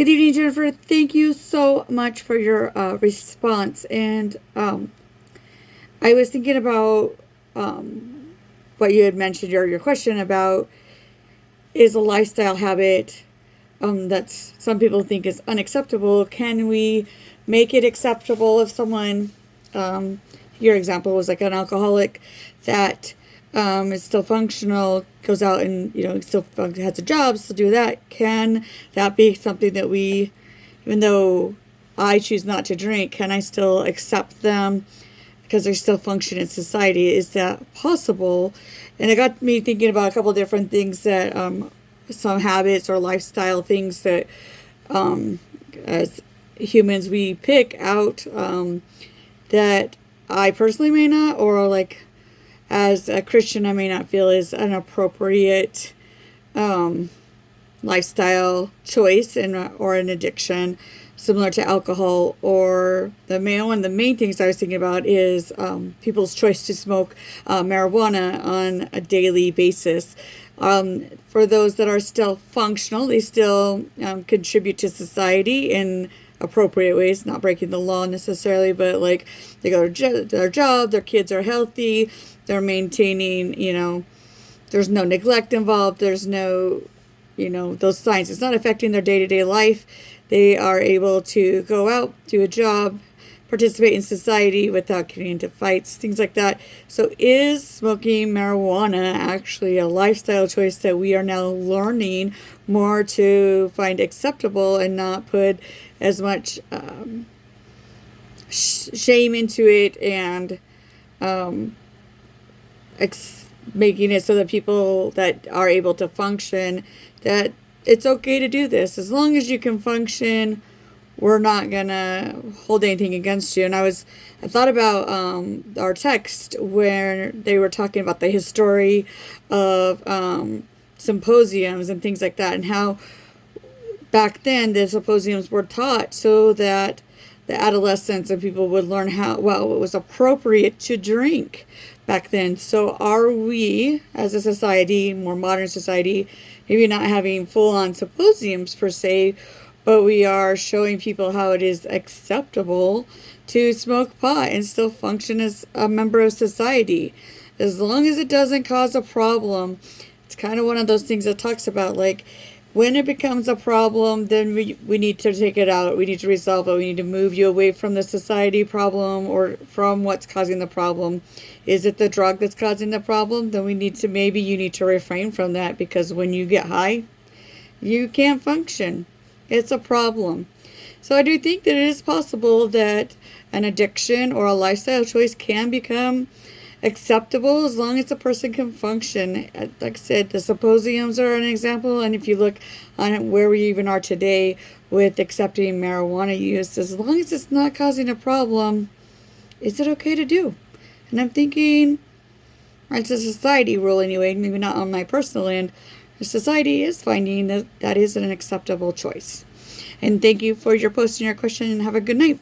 Good evening, Jennifer. Thank you so much for your response. And I was thinking about what you had mentioned, or your question about, is a lifestyle habit that some people think is unacceptable. Can we make it acceptable if someone, your example was like an alcoholic that is still functional, goes out and still has a job, still do that? Can that be something that we, even though I choose not to drink, can I still accept them because they still function in society? Is that possible? And it got me thinking about a couple of different things that some habits or lifestyle things that as humans we pick out that I personally may not, or like as a Christian I may not feel is an appropriate lifestyle choice or an addiction similar to alcohol. Or one of the main things I was thinking about is people's choice to smoke marijuana on a daily basis. For those that are still functional, they still contribute to society in appropriate ways, not breaking the law necessarily, but like they go to their job, their kids are healthy, they're maintaining, there's no neglect involved, there's no, those signs. It's not affecting their day-to-day life. They are able to go out, do a job, participate in society without getting into fights, things like that. So is smoking marijuana actually a lifestyle choice that we are now learning more to find acceptable and not put as much shame into it, and making it so that people that are able to function, that it's okay to do this as long as you can function. We're not gonna hold anything against you. And I thought about our text where they were talking about the history of symposiums and things like that, and how back then the symposiums were taught so that the adolescents and people would learn it was appropriate to drink back then. So are we, as a society, more modern society, maybe not having full-on symposiums per se, but we are showing people how it is acceptable to smoke pot and still function as a member of society, as long as it doesn't cause a problem. It's kind of one of those things that talks about, like, when it becomes a problem, then we need to take it out. We need to resolve it. We need to move you away from the society problem or from what's causing the problem. Is it the drug that's causing the problem? Then maybe you need to refrain from that, because when you get high, you can't function. It's a problem. So I do think that it is possible that an addiction or a lifestyle choice can become acceptable as long as a person can function. Like I said, the symposiums are an example, and if you look on where we even are today with accepting marijuana use, as long as it's not causing a problem, is it okay to do? And I'm thinking, it's a society rule anyway, maybe not on my personal end. The society is finding that is an acceptable choice. And thank you for your post and your question, and have a good night.